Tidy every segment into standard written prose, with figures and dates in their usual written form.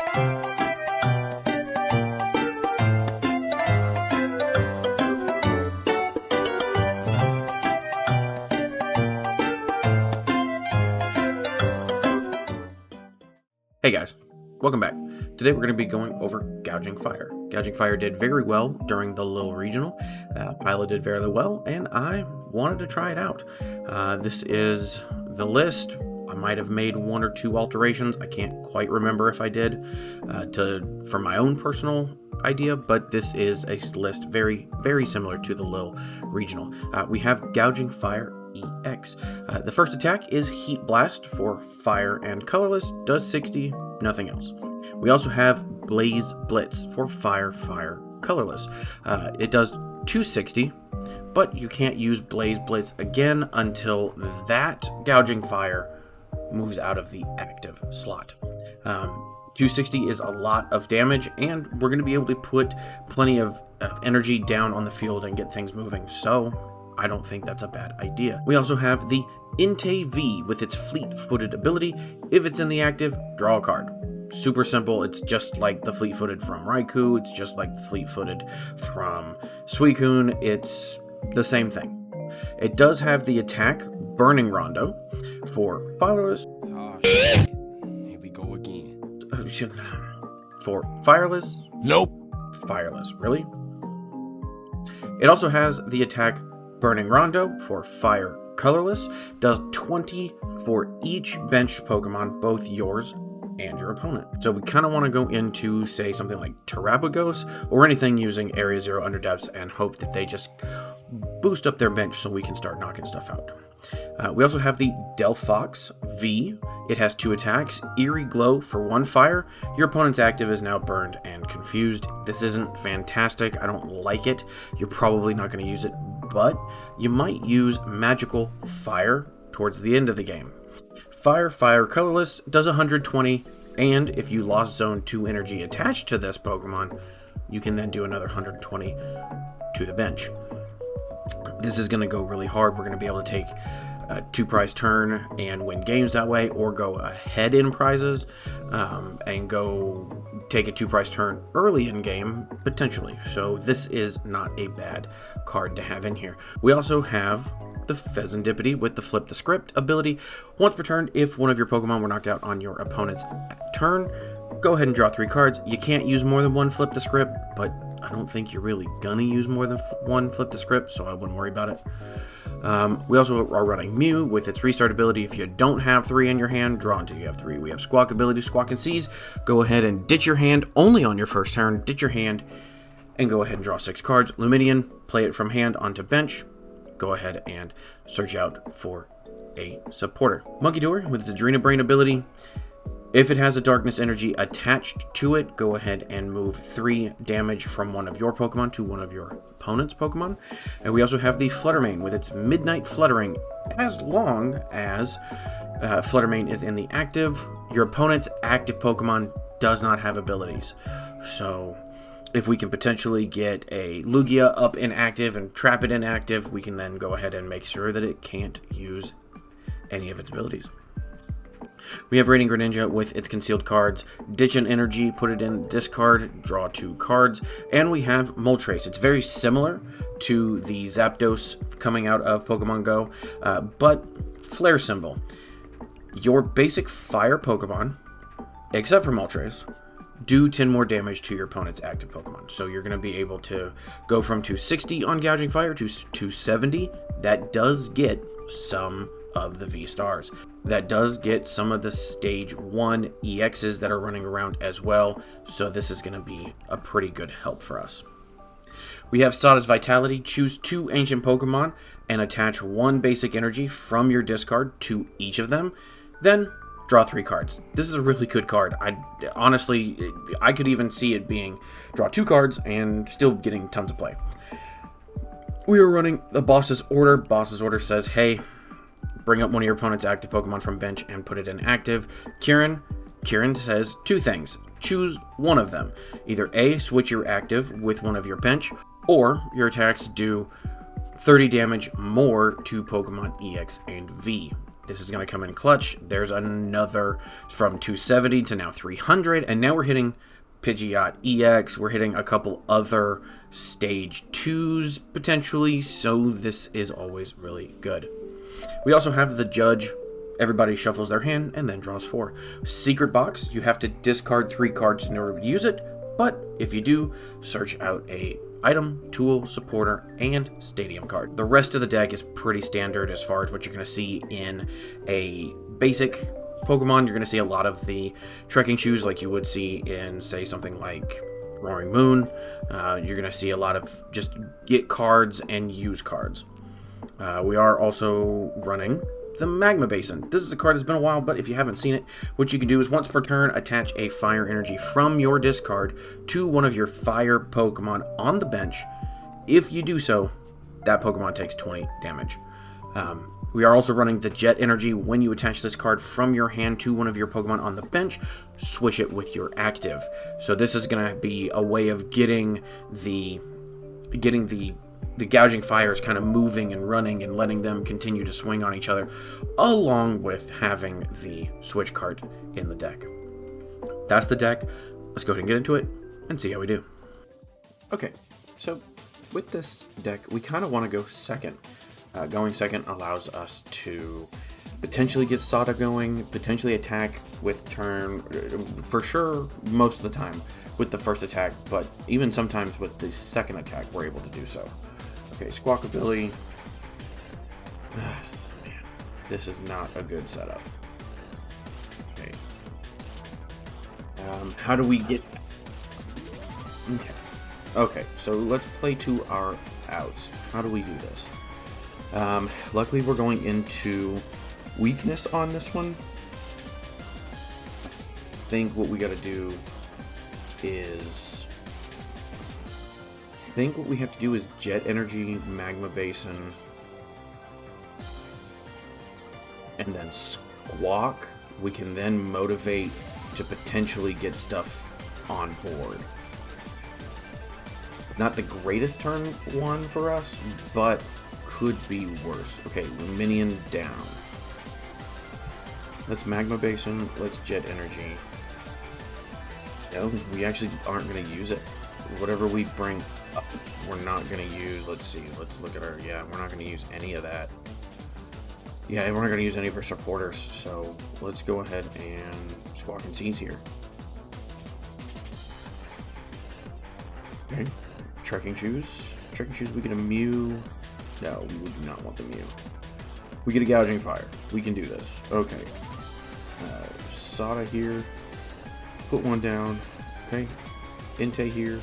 Hey guys, welcome back. Today we're going to be going over Gouging Fire. Gouging Fire did very well during the Lille Regional. Pilot did very well, and I wanted to try it out. This is the list. I might have made one or two alterations. I can't quite remember if I did for my own personal idea, but this is a list very, very similar to the Lille Regional. We have Gouging Fire EX. The first attack is Heat Blast for fire and colorless, does 60, nothing else. We also have Blaze Blitz for fire, colorless. It does 260, but you can't use Blaze Blitz again until that Gouging Fire moves out of the active slot. 260 is a lot of damage, and we're going to be able to put plenty of energy down on the field and get things moving, so I don't think that's a bad idea. We also have the Entei V with its fleet-footed ability. If it's in the active, draw a card. Super simple. It's just like the fleet-footed from Raikou. It's just like the fleet-footed from Suicune. It's the same thing. It does have the attack Burning Rondo for Fireless. Oh shit. Here we go again. For Fireless. Nope. Fireless. Really? It also has the attack Burning Rondo for fire colorless, does 20 for each benched Pokemon, both yours and your opponent. So we kind of want to go into, say, something like Terrapagos or anything using Area 0 Underdepths and hope that they just boost up their bench so we can start knocking stuff out. We also have the Delphox V. It has 2 attacks, Eerie Glow for 1 fire. Your opponent's active is now burned and confused. This isn't fantastic. I don't like it. You're probably not going to use it, but you might use Magical Fire towards the end of the game. Fire, colorless, does 120, and if you lost zone 2 energy attached to this Pokemon, you can then do another 120 to the bench. This is going to go really hard. We're going to be able to take a 2-prize turn and win games that way, or go ahead in prizes and go take a 2-prize turn early in game, potentially. So this is not a bad card to have in here. We also have the Fezandipiti with the Flip the Script ability. Once per turn, if one of your Pokemon were knocked out on your opponent's turn, go ahead and draw 3 cards. You can't use more than one Flip the Script, but I don't think you're really gonna use more than one Flip the Script, so I wouldn't worry about it. We also are running Mew with its Restart ability. If you don't have 3 in your hand, draw until you have 3. We have Squawkabilly, Squawk and Seize. Go ahead and ditch your hand only on your first turn. Ditch your hand and go ahead and draw 6 cards. Lumineon, play it from hand onto bench. Go ahead and search out for a supporter. Munkidori with its Adrena Brain ability. If it has a Darkness Energy attached to it, go ahead and move 3 damage from one of your Pokemon to one of your opponent's Pokemon. And we also have the Fluttermane with its Midnight Fluttering. As long as Fluttermane is in the active, your opponent's active Pokemon does not have abilities. So if we can potentially get a Lugia up in active and trap it in active, we can then go ahead and make sure that it can't use any of its abilities. We have Radiant Greninja with its concealed cards, ditch an energy, put it in discard, draw 2 cards, and we have Moltres. It's very similar to the Zapdos coming out of Pokemon Go, but Flare Symbol. Your basic fire Pokemon, except for Moltres, do 10 more damage to your opponent's active Pokemon. So you're going to be able to go from 260 on Gouging Fire to 270. That does get some of the V-Stars. That does get some of the Stage 1 EXs that are running around as well. So this is going to be a pretty good help for us. We have Sada's Vitality. Choose 2 ancient Pokemon and attach 1 basic energy from your discard to each of them. Then draw 3 cards. This is a really good card. Honestly, I could even see it being draw 2 cards and still getting tons of play. We are running the Boss's Order. Boss's Order says, hey, bring up one of your opponent's active Pokemon from bench and put it in active. Kieran says 2 things. Choose one of them. Either A, switch your active with one of your bench, or your attacks do 30 damage more to Pokemon EX and V. This is going to come in clutch. There's another from 270 to now 300, and now we're hitting Pidgeot EX. We're hitting a couple other stage 2s potentially, so this is always really good. We also have the Judge. Everybody shuffles their hand and then draws 4. Secret Box, you have to discard 3 cards in order to use it, but if you do, search out a item, tool, supporter, and stadium card. The rest of the deck is pretty standard as far as what you're going to see in a basic Pokemon. You're going to see a lot of the Trekking Shoes like you would see in, say, something like Roaring Moon. You're going to see a lot of just get cards and use cards. We are also running the Magma Basin. This is a card that's been a while, but if you haven't seen it, what you can do is once per turn, attach a fire energy from your discard to one of your fire Pokemon on the bench. If you do so, that Pokemon takes 20 damage. We are also running the Jet Energy. When you attach this card from your hand to one of your Pokemon on the bench, switch it with your active. So this is going to be a way of getting the Gouging Fires kind of moving and running and letting them continue to swing on each other, along with having the Switch Cart in the deck. That's the deck. Let's go ahead and get into it and see how we do. Okay, so with this deck, we kind of want to go second. Going second allows us to potentially get Sada going, potentially attack with turn, for sure most of the time with the first attack, but even sometimes with the second attack, we're able to do so. Okay, Squawkabilly. Man, this is not a good setup. Okay. How do we get... Okay, so let's play to our outs. How do we do this? Luckily, we're going into weakness on this one. I think what we got to do is... what we have to do is Jet Energy, Magma Basin, and then Squawk. We can then motivate to potentially get stuff on board. Not the greatest turn one for us, but could be worse. Okay, Lumineon down. Let's Magma Basin, let's Jet Energy. No, we actually aren't going to use it. Whatever we bring up, we're not going to use. Let's see. Let's look at our... Yeah, we're not going to use any of that. Yeah, we're not going to use any of our supporters. So let's go ahead and Squawk and Seize here. Okay. Trekking Shoes. Trekking Shoes, we get a Mew. No, we do not want the Mew. We get a Gouging Fire. We can do this. Okay. Sada here. Put one down. Okay. Entei here.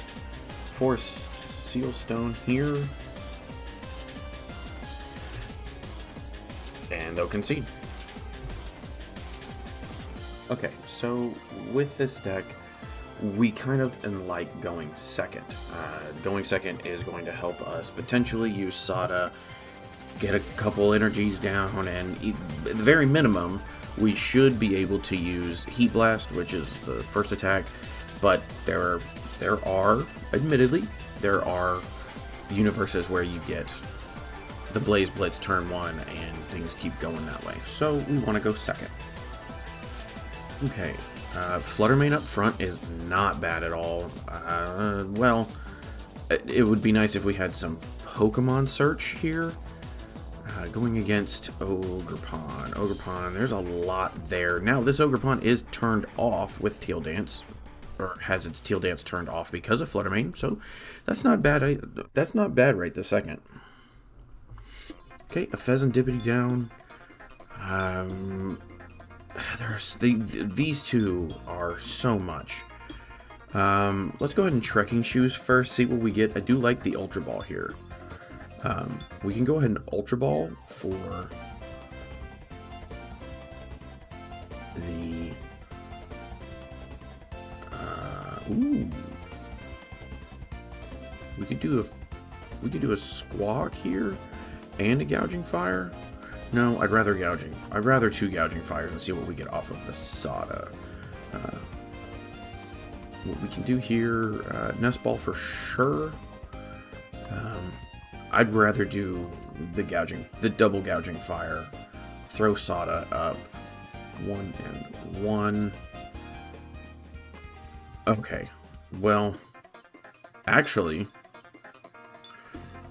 Forest Seal Stone here. And they'll concede. Okay, so with this deck, we kind of like going second. Going second is going to help us potentially use Sada, get a couple energies down, and at the very minimum, we should be able to use Heat Blast, which is the first attack, but there are, admittedly, there are universes where you get the Blaze Blitz turn 1 and things keep going that way. So we want to go second. Okay, Flutter Mane up front is not bad at all. Well, it would be nice if we had some Pokemon search here. Going against Ogerpon. Ogerpon, there's a lot there. Now, this Ogerpon is turned off with Teal Dance, or has its Teal Dance turned off because of Flutter Mane, so that's not bad. That's not bad right this second. Okay, a Fezandipiti down. These two are so much. Let's go ahead and Trekking Shoes first, see what we get. I do like the Ultra Ball here. We can go ahead and Ultra Ball for the... ooh. We could do a Squawk here and a Gouging Fire. No, I'd rather two Gouging Fires and see what we get off of the Sada. What we can do here, Nest Ball for sure. I'd rather do the double Gouging Fire throw Sada up. 1 and 1. Okay, well, actually,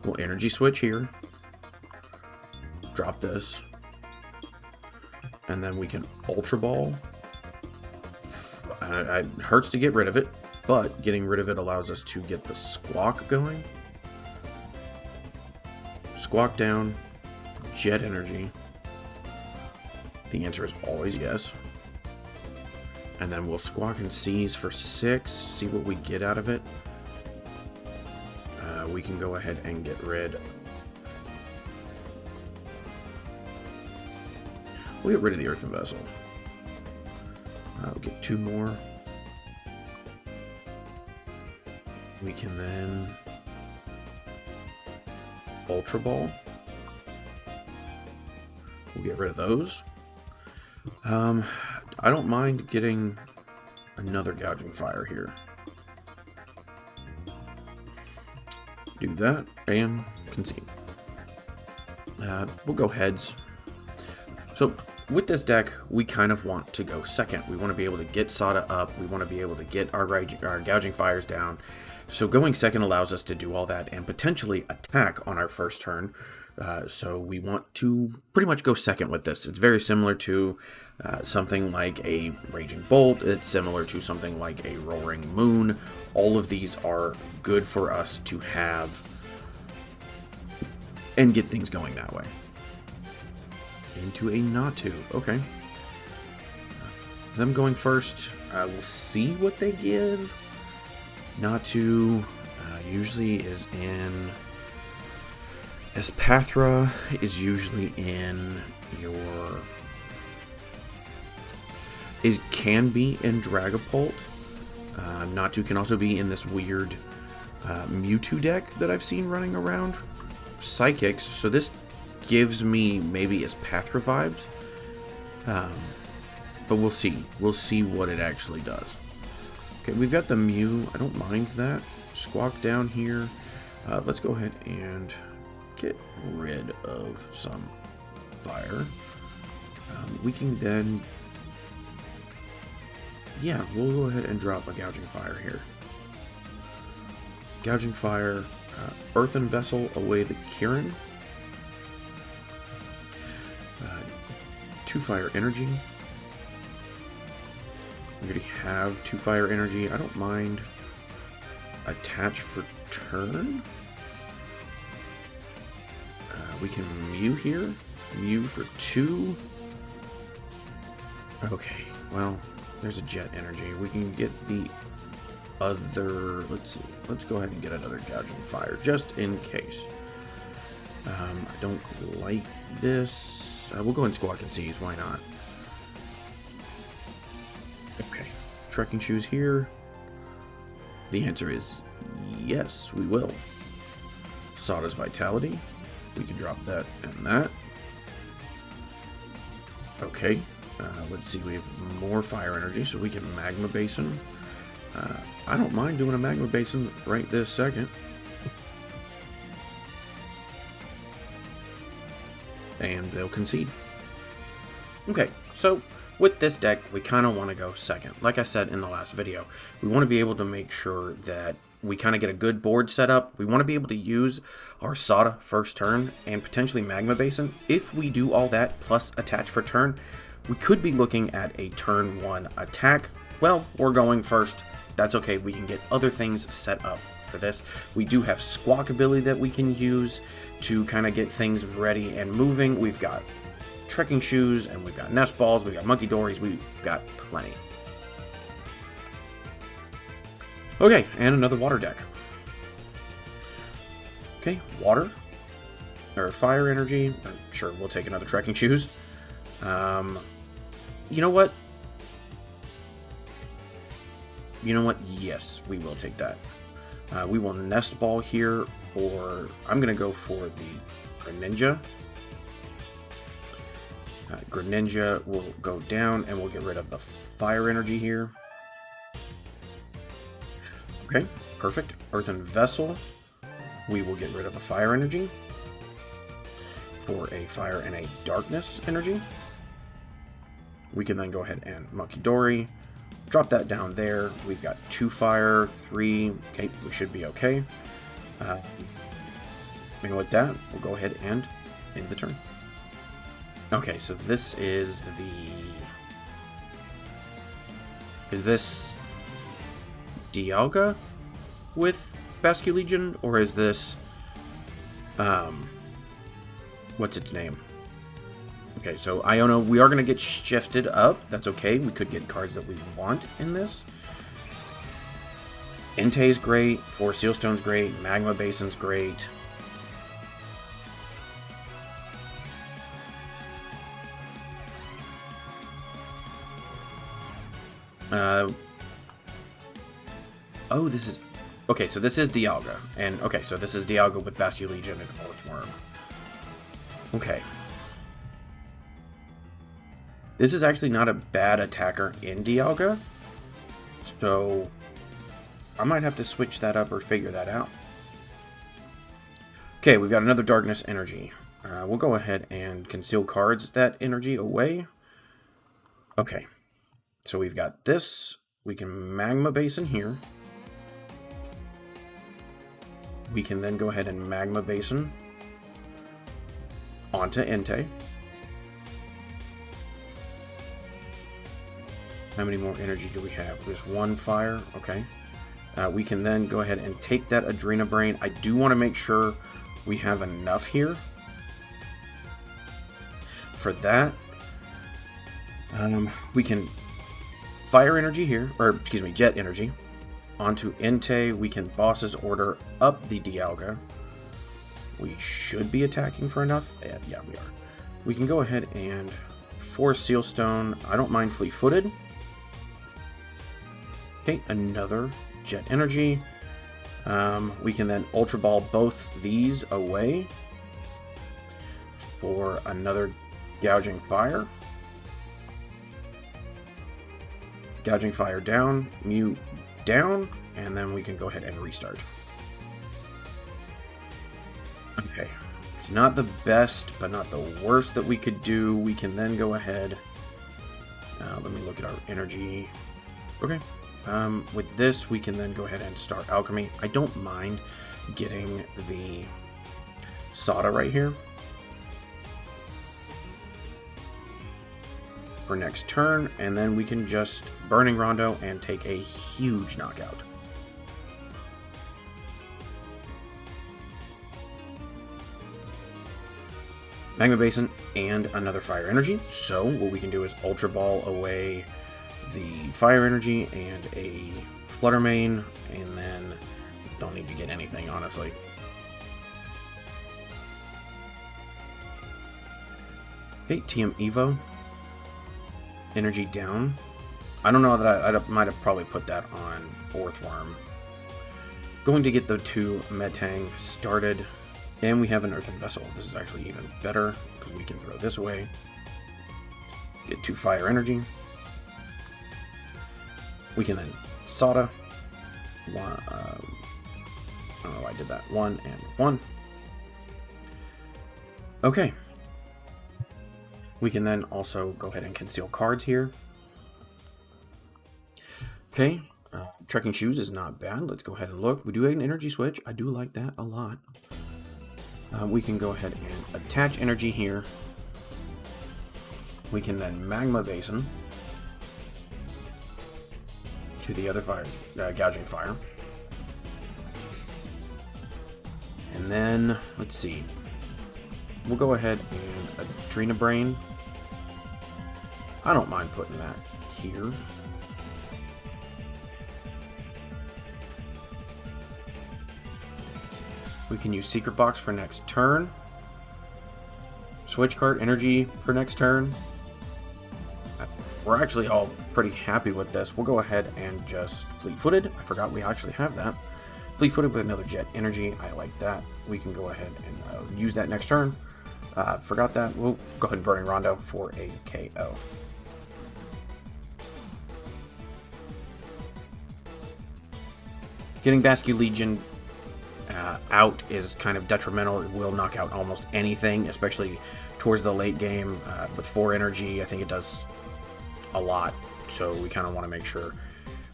we'll Energy Switch here. Drop this. And then we can Ultra Ball. It hurts to get rid of it, but getting rid of it allows us to get the Squawk going. Squawk down. Jet Energy. The answer is always yes. And then we'll Squawk and Seize for 6. See what we get out of it. We can go ahead and get rid. We'll get rid of the Earthen Vessel. We'll get 2 more. We can then Ultra Ball. We'll get rid of those. I don't mind getting another Gouging Fire here. Do that and concede. We'll go heads. So with this deck, we kind of want to go second. We want to be able to get Sada up. We want to be able to get our Gouging Fires down. So going second allows us to do all that and potentially attack on our first turn. So we want to pretty much go second with this. It's very similar to something like a Raging Bolt. It's similar to something like a Roaring Moon. All of these are good for us to have and get things going that way. Into a Natu. Okay. Them going first. We'll see what they give. Natu usually is in... Espathra is usually in your... It can be in Dragapult. Natu can also be in this weird Mewtwo deck that I've seen running around. Psychics, so this gives me maybe Espathra vibes. But we'll see. We'll see what it actually does. Okay, we've got the Mew. I don't mind that. Squawk down here. Let's go ahead and get rid of some fire. We can then... Yeah, we'll go ahead and drop a Gouging Fire here. Gouging Fire, Earthen Vessel away the Kieran. 2 Fire Energy. We already have 2 Fire Energy. I don't mind attach for turn. We can Mew here. Mew for 2. Okay, well, there's a Jet Energy. We can get the other... Let's see. Let's go ahead and get another Gouging Fire, just in case. I don't like this. We'll go and Squawk and Seize. Why not? Okay. Trekking Shoes here. The answer is yes, we will. Sada's Vitality. We can drop that and that. Okay. Let's see. We have more Fire Energy, so we can Magma Basin. I don't mind doing a Magma Basin right this second. And they'll concede. Okay, so with this deck, we kind of want to go second. Like I said in the last video, we want to be able to make sure that we kind of get a good board set up. We want to be able to use our Sada first turn and potentially Magma Basin. If we do all that plus attach for turn, we could be looking at a turn 1 attack. Well, we're going first. That's okay. We can get other things set up for this. We do have Squawkabilly that we can use to kind of get things ready and moving. We've got Trekking Shoes, and we've got Nest Balls, we've got Munkidoris, we've got plenty. Okay, and another water deck. Okay, water. Or Fire Energy. Sure, we'll take another Trekking Shoes. You know what? Yes, we will take that. We will Nest Ball here, or I'm going to go for the Greninja. Greninja will go down, and we'll get rid of the Fire Energy here. Okay, perfect. Earthen Vessel. We will get rid of a Fire Energy. for a fire and a darkness energy. We can then go ahead and Munkidori, drop that down there. We've got 2 fire, 3. Okay, we should be okay. And with that, we'll go ahead and end the turn. Okay, so this is Is this Dialga with Basculegion, or is this what's its name? Okay, so Iono, we are going to get shifted up. That's okay. We could get cards that we want in this. Entei's great. 4 Sealstone's great. Magma Basin's great. Oh, this is... Okay, so this is Dialga. And, okay, so this is Dialga with Basculegion and Earthworm. Okay. This is actually not a bad attacker in Dialga. So, I might have to switch that up or figure that out. Okay, we've got another Darkness Energy. We'll go ahead and conceal cards that energy away. Okay. So we've got this. We can Magma Basin here. We can then go ahead and Magma Basin onto Entei. How many more energy do we have? There's 1 fire. Okay. We can then go ahead and take that Adrena Brain. I do want to make sure we have enough here for that. We can Fire Energy here, or excuse me, Jet Energy onto Entei. We can Boss's Order up the Dialga. We should be attacking for enough. Yeah, we are. We can go ahead and force Sealstone. I don't mind Fleet-Footed. Okay, another Jet Energy. We can then Ultra Ball both these away for another Gouging Fire. Gouging Fire down, Mew down, and then we can go ahead and restart. Okay, it's not the best, but not the worst that we could do. We can then go ahead. Let me look at our energy. Okay, with this, we can then go ahead and start Alchemy. I don't mind getting the Sada right here for next turn, and then we can just Burning Rondo and take a huge knockout. Magma Basin and another Fire Energy. So what we can do is Ultra Ball away the Fire Energy and a Flutter Mane, and then don't need to get anything, honestly. Okay, TM Evo. Energy down. I don't know that I might have probably put that on Earthworm. Going to get the 2 Metang started. And we have an Earthen Vessel. This is actually even better because we can throw this away. Get 2 Fire Energy. We can then Sada. I don't know why I did that. 1 and 1. Okay. We can then also go ahead and conceal cards here. Okay. Trekking Shoes is not bad. Let's go ahead and look. We do have an Energy Switch. I do like that a lot. We can go ahead and attach energy here. We can then Magma Basin to the other fire, Gouging Fire. And then, let's see. We'll go ahead and Adrena Brain. I don't mind putting that here. We can use Secret Box for next turn. Switch Cart Energy for next turn. We're actually all pretty happy with this. We'll go ahead and just Fleet-Footed. I forgot we actually have that. Fleet-Footed with another Jet Energy. I like that. We can go ahead and use that next turn. Forgot that. We'll go ahead and Burning Rondo for a KO. Getting Basculegion. out is kind of detrimental. It will knock out almost anything, especially towards the late game. With 4 energy, I think it does a lot. So we kind of want to make sure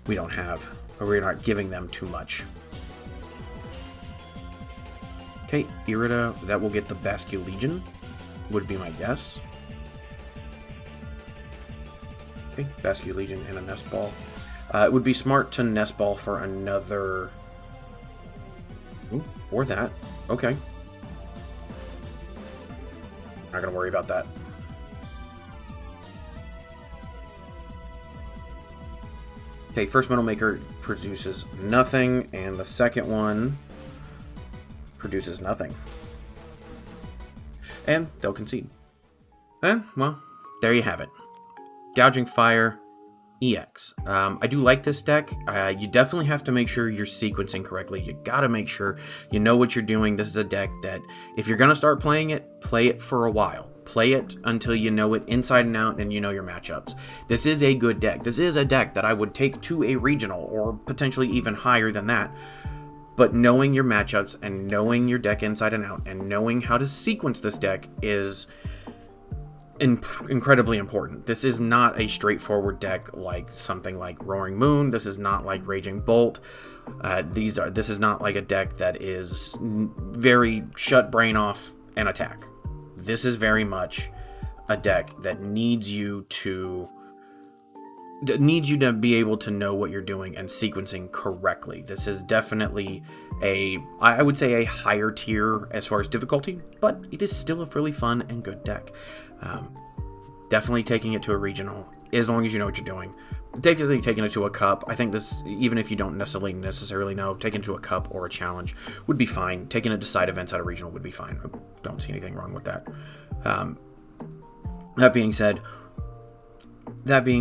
we don't have, or we're not giving them too much. Okay, Irida, that will get the Basculegion, would be my guess. Okay, Basculegion and a Nest Ball. It would be smart to Nest Ball for another... Ooh, or that. Okay. Not gonna worry about that. Okay, first Metal Maker produces nothing, and the second one produces nothing. And they'll concede. And, well, there you have it. Gouging Fire EX. I do like this deck. You definitely have to make sure you're sequencing correctly. You gotta make sure you know what you're doing. This is a deck that, if you're gonna start playing it, play it for a while. Play it until you know it inside and out and you know your matchups. This is a good deck. This is a deck that I would take to a regional or potentially even higher than that. But knowing your matchups and knowing your deck inside and out and knowing how to sequence this deck is incredibly important. This is not a straightforward deck like something like Roaring Moon. This is not like Raging Bolt. This is not like a deck that is very shut brain off and attack. This is very much a deck that needs you to be able to know what you're doing and sequencing correctly. This is definitely I would say a higher tier as far as difficulty, but it is still a really fun and good deck. Definitely taking it to a regional, as long as you know what you're doing. Definitely taking it to a cup. I think this, even if you don't necessarily know, taking it to a cup or a challenge would be fine. Taking it to side events at a regional would be fine. I don't see anything wrong with that. That being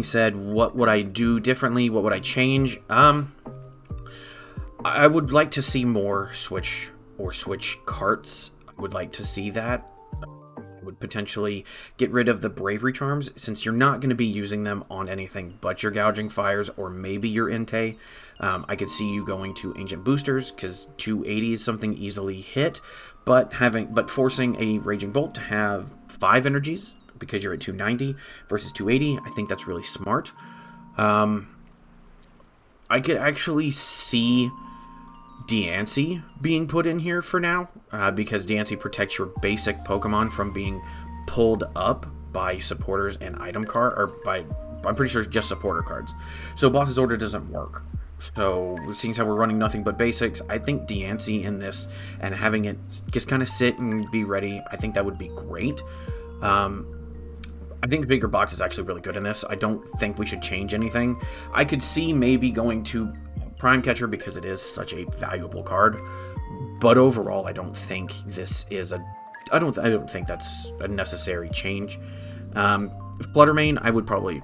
said, what would I do differently? What would I change? I would like to see more Switch carts. I would like to see that. Would potentially get rid of the Bravery Charms, since you're not going to be using them on anything but your Gouging Fires or maybe your Entei. I could see you going to Ancient Boosters, because 280 is something easily hit, but forcing a Raging Bolt to have 5 energies because you're at 290 versus 280, I think that's really smart. I could actually see Diancie being put in here for now, because Diancie protects your basic Pokemon from being pulled up by supporters and item card, or I'm pretty sure it's just supporter cards. So Boss's Order doesn't work. So seeing how we're running nothing but basics, I think Diancie in this and having it just kind of sit and be ready, I think that would be great. I think Bigger Box is actually really good in this. I don't think we should change anything. I could see maybe going to Prime Catcher because it is such a valuable card, but overall I don't think this is I don't think that's a necessary change. Fluttermane I would probably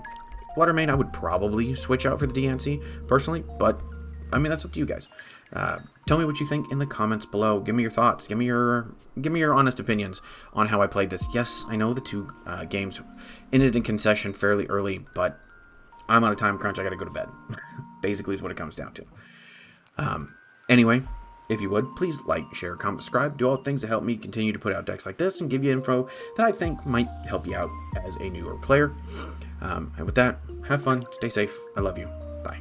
switch out for the Diancie personally, but I mean, that's up to you guys. Tell me what you think in the comments below. Give me your thoughts. Give me your honest opinions on how I played this. Yes, I know the 2 games ended in concession fairly early, but I'm on a time crunch. I gotta go to bed. Basically is what it comes down to. Anyway, if you would, please like, share, comment, subscribe. Do all the things to help me continue to put out decks like this and give you info that I think might help you out as a newer player. And with that, have fun, stay safe. I love you. Bye.